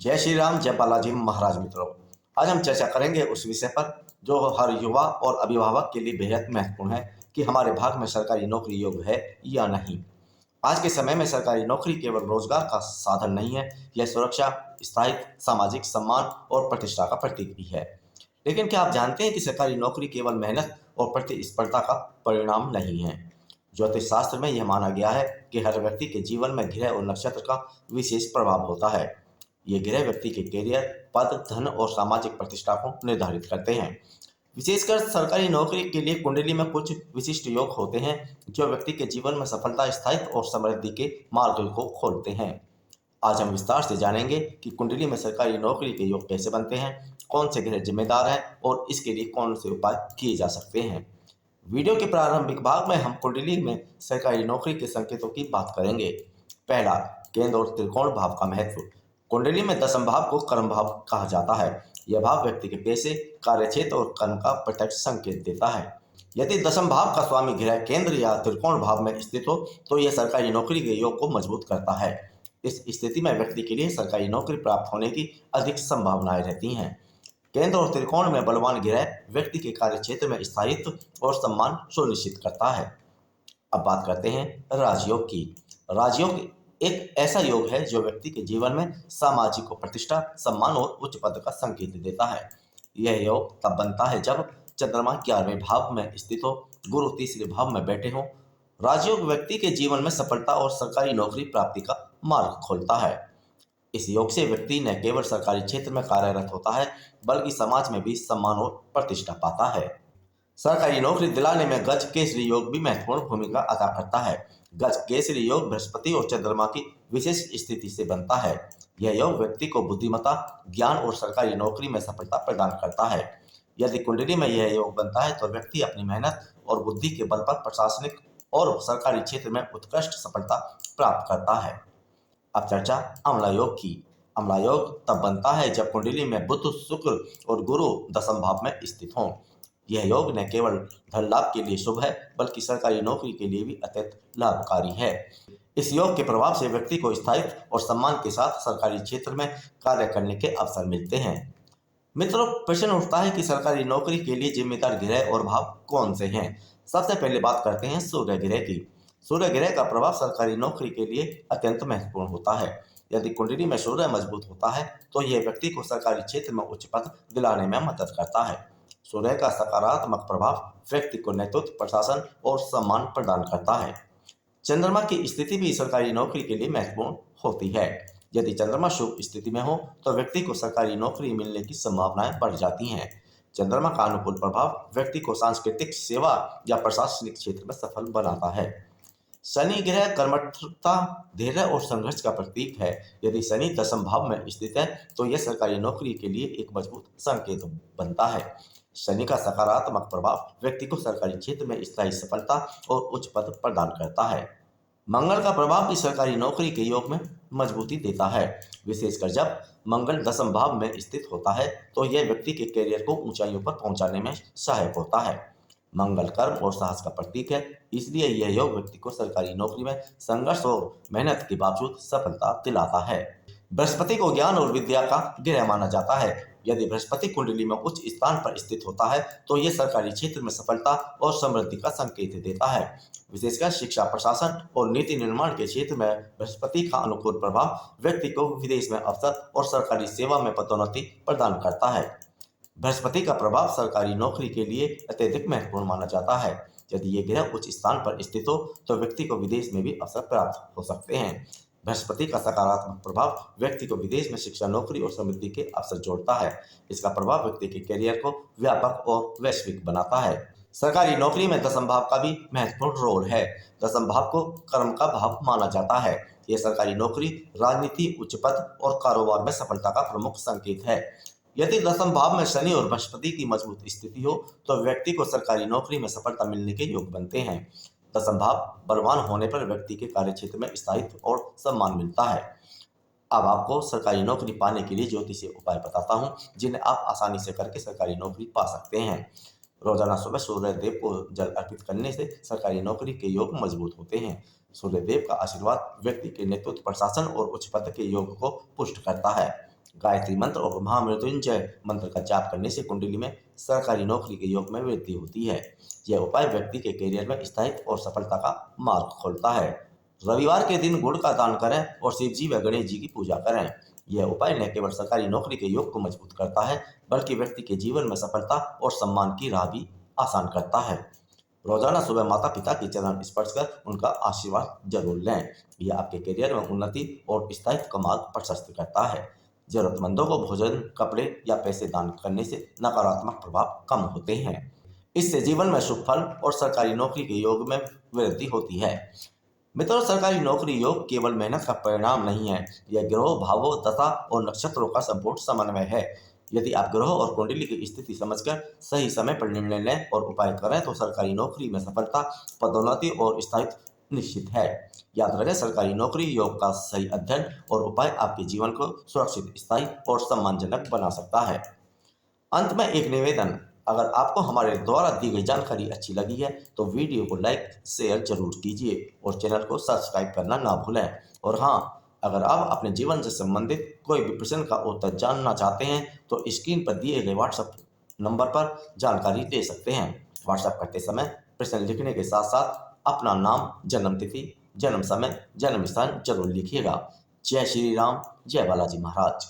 जय श्री राम, जय बालाजी महाराज। मित्रों, आज हम चर्चा करेंगे उस विषय पर जो हर युवा और अभिभावक के लिए बेहद महत्वपूर्ण है कि हमारे भाग्य में सरकारी नौकरी योग्य है या नहीं। आज के समय में सरकारी नौकरी केवल रोजगार का साधन नहीं है, यह सुरक्षा, स्थायित्व, सामाजिक सम्मान और प्रतिष्ठा का प्रतीक भी है। लेकिन क्या आप जानते हैं कि सरकारी नौकरी केवल मेहनत और प्रतिस्पर्धा का परिणाम नहीं है। ज्योतिष शास्त्र में यह माना गया है कि हर व्यक्ति के जीवन में ग्रह और नक्षत्र का विशेष प्रभाव होता है। ये ग्रह व्यक्ति के कैरियर, पद, धन और सामाजिक प्रतिष्ठा को निर्धारित करते हैं। विशेषकर सरकारी नौकरी के लिए कुंडली में कुछ विशिष्ट योग होते हैं जो व्यक्ति के जीवन में सफलता, स्थायित्व और समृद्धि के मार्ग को खोलते हैं। आज हम विस्तार से जानेंगे कि कुंडली में सरकारी नौकरी के योग कैसे बनते हैं, कौन से ग्रह जिम्मेदार हैं और इसके लिए कौन से उपाय किए जा सकते हैं। वीडियो के प्रारंभिक भाग में हम कुंडली में सरकारी नौकरी के संकेतों की बात करेंगे। पहला, केंद्र और त्रिकोण भाव का महत्व। कुंडली में दसम भाव को कर्म भाव कहा जाता है। यह भाव व्यक्ति के पेशे, कार्यक्षेत्र और कर्म का प्रत्यक्ष संकेत देता है। यदि दसम भाव का स्वामी ग्रह केंद्र या त्रिकोण भाव में स्थित हो तो यह सरकारी नौकरी के योग को मजबूत करता है। इस स्थिति में व्यक्ति के लिए सरकारी नौकरी प्राप्त होने की अधिक संभावनाएं रहती हैं। केंद्र और त्रिकोण में बलवान ग्रह व्यक्ति के कार्य क्षेत्र में स्थायित्व और सम्मान सुनिश्चित करता है। अब बात करते हैं राजयोग की। राजयोग एक ऐसा योग है जो व्यक्ति के जीवन में सामाजिक प्रतिष्ठा, सम्मान और उच्च पद का संकेत देता है। यह योग तब बनता है जब चंद्रमा 11वें भाव में स्थित हो, गुरु तीसरे भाव में बैठे हो। राजयोग व्यक्ति के जीवन में सफलता और सरकारी नौकरी प्राप्ति का मार्ग खोलता है। इस योग से व्यक्ति न केवल सरकारी क्षेत्र में कार्यरत होता है बल्कि समाज में भी सम्मान और प्रतिष्ठा पाता है। सरकारी नौकरी दिलाने में गज केसरी योग भी महत्वपूर्ण भूमिका अदा करता है। गज केसरी योग बृहस्पति और चंद्रमा की विशेष स्थिति से बनता है। यह योग व्यक्ति को बुद्धिमत्ता, ज्ञान और सरकारी नौकरी में सफलता प्रदान करता है। यदि कुंडली में यह योग बनता है तो व्यक्ति अपनी मेहनत और बुद्धि के बल पर प्रशासनिक और सरकारी क्षेत्र में उत्कृष्ट सफलता प्राप्त करता है। अब चर्चा अम्ला योग की। अम्ला योग तब बनता है जब कुंडली में बुध, शुक्र और गुरु दसम भाव में स्थित हों। यह योग न केवल धन लाभ के लिए शुभ है बल्कि सरकारी नौकरी के लिए भी अत्यंत लाभकारी है। इस योग के प्रभाव से व्यक्ति को स्थायित्व और सम्मान के साथ सरकारी क्षेत्र में कार्य करने के अवसर मिलते हैं। मित्रों, प्रश्न उठता है कि सरकारी नौकरी के लिए जिम्मेदार ग्रह और भाव कौन से हैं। सबसे पहले बात करते हैं सूर्य ग्रह की। सूर्य ग्रह का प्रभाव सरकारी नौकरी के लिए अत्यंत महत्वपूर्ण होता है। यदि कुंडली में सूर्य मजबूत होता है तो यह व्यक्ति को सरकारी क्षेत्र में उच्च पद दिलाने में मदद करता है। सूर्य का सकारात्मक प्रभाव व्यक्ति को नेतृत्व, प्रशासन और सम्मान प्रदान करता है। चंद्रमा की स्थिति भी सरकारी नौकरी के लिए महत्वपूर्ण होती है। यदि चंद्रमा शुभ स्थिति में हो तो व्यक्ति को सरकारी नौकरी मिलने की संभावनाएं बढ़ जाती हैं। चंद्रमा का अनुकूल प्रभाव व्यक्ति को सांस्कृतिक, सेवा या प्रशासनिक क्षेत्र में सफल बनाता है। शनि ग्रह कर्मठता, धैर्य और संघर्ष का प्रतीक है। यदि शनि दसम भाव में स्थित है तो यह सरकारी नौकरी के लिए एक मजबूत संकेत बनता है। शनि का सकारात्मक प्रभाव व्यक्ति को सरकारी क्षेत्र में स्थायी सफलता और उच्च पद प्रदान करता है। मंगल का प्रभाव भी सरकारी नौकरी के योग में मजबूती देता है। विशेषकर जब मंगल दसम भाव में स्थित होता है तो यह व्यक्ति के कैरियर को ऊंचाइयों पर पहुंचाने में सहायक होता है। मंगल कर्म और साहस का प्रतीक है, इसलिए यह योग व्यक्ति को सरकारी नौकरी में संघर्ष और मेहनत के बावजूद सफलता दिलाता है। बृहस्पति को ज्ञान और विद्या का ग्रह माना जाता है। यदि बृहस्पति कुंडली में उच्च स्थान पर स्थित होता है तो यह सरकारी क्षेत्र में सफलता और समृद्धि का संकेत देता है। विशेषकर शिक्षा, प्रशासन और नीति निर्माण के क्षेत्र में बृहस्पति का अनुकूल प्रभाव व्यक्ति को विदेश में अवसर और सरकारी सेवा में पदोन्नति प्रदान करता है। बृहस्पति का प्रभाव सरकारी नौकरी के लिए अत्यधिक महत्वपूर्ण माना जाता है। यदि ये ग्रह उच्च स्थान पर स्थित हो तो व्यक्ति को विदेश में भी अवसर प्राप्त हो सकते हैं। बृहस्पति का सकारात्मक प्रभाव व्यक्ति को विदेश में शिक्षा, नौकरी और समृद्धि के अवसर जोड़ता है। इसका प्रभाव व्यक्ति के करियर को व्यापक और वैश्विक बनाता है। सरकारी नौकरी में दसम भाव का भी महत्वपूर्ण रोल है। दसम भाव को कर्म का भाव माना जाता है। यह सरकारी नौकरी, राजनीति, उच्च पद और कारोबार में सफलता का प्रमुख संकेत है। यदि दसम भाव में शनि और बृहस्पति की मजबूत स्थिति हो तो व्यक्ति को सरकारी नौकरी में सफलता मिलने के योग बनते हैं। दसम भाव बलवान होने पर व्यक्ति के कार्य क्षेत्र में स्थायित्व और सम्मान मिलता है। अब आपको सरकारी नौकरी पाने के लिए ज्योतिषीय उपाय बताता हूँ जिन्हें आप आसानी से करके सरकारी नौकरी पा सकते हैं। रोजाना सुबह सूर्य देव को जल अर्पित करने से सरकारी नौकरी के योग मजबूत होते हैं। सूर्य देव का आशीर्वाद व्यक्ति के नेतृत्व, प्रशासन और उच्च पद के योग को पुष्ट करता है। गायत्री मंत्र और महामृत्युंजय मंत्र का जाप करने से कुंडली में सरकारी नौकरी के योग में वृद्धि होती है। यह उपाय व्यक्ति के करियर में स्थायित्व और सफलता का मार्ग खोलता है। रविवार के दिन गुड़ का दान करें और शिव जी व गणेश जी की पूजा करें। यह उपाय न केवल सरकारी नौकरी के योग को मजबूत करता है, बल्कि व्यक्ति के जीवन में सफलता और सम्मान की राह भी आसान करता है। रोजाना सुबह माता पिता के चरण स्पर्श कर उनका आशीर्वाद जरूर लें। यह आपके करियर में उन्नति और स्थायित्व का मार्ग प्रशस्त करता है। जरूरतमंदों को भोजन, कपड़े या पैसे दान करने से नकारात्मक प्रभाव कम होते हैं। इससे जीवन में शुभ फल और सरकारी नौकरी के योग में वृद्धि होती है। मित्रों, सरकारी नौकरी योग केवल मेहनत का परिणाम नहीं है, यह ग्रहों, भावों, दशा और नक्षत्रों का संपूर्ण समन्वय है। यदि आप ग्रहों और कुंडली की स्थिति समझकर सही समय पर निर्णय लें और उपाय करें तो सरकारी नौकरी में सफलता, पदोन्नति और स्थायित्व निश्चित है। याद रखें, सरकारी नौकरी योग का सही अध्ययन और उपाय आपके जीवन को सुरक्षित, स्थायी और सम्मानजनक बना सकता है। अंत में एक निवेदन, अगर आपको हमारे द्वारा दी गई जानकारी अच्छी लगी है तो वीडियो को लाइक शेयर जरूर कीजिए और चैनल को सब्सक्राइब करना ना भूलें। और हाँ, अगर आप अपने जीवन से संबंधित कोई भी प्रश्न का उत्तर जानना चाहते हैं तो स्क्रीन पर दिए गए व्हाट्सएप नंबर पर जानकारी ले सकते हैं। व्हाट्सएप करते समय प्रश्न लिखने के साथ साथ अपना नाम, जन्म तिथि, जन्म समय, जन्म स्थान जरूर लिखिएगा। जय श्री राम, जय बालाजी महाराज।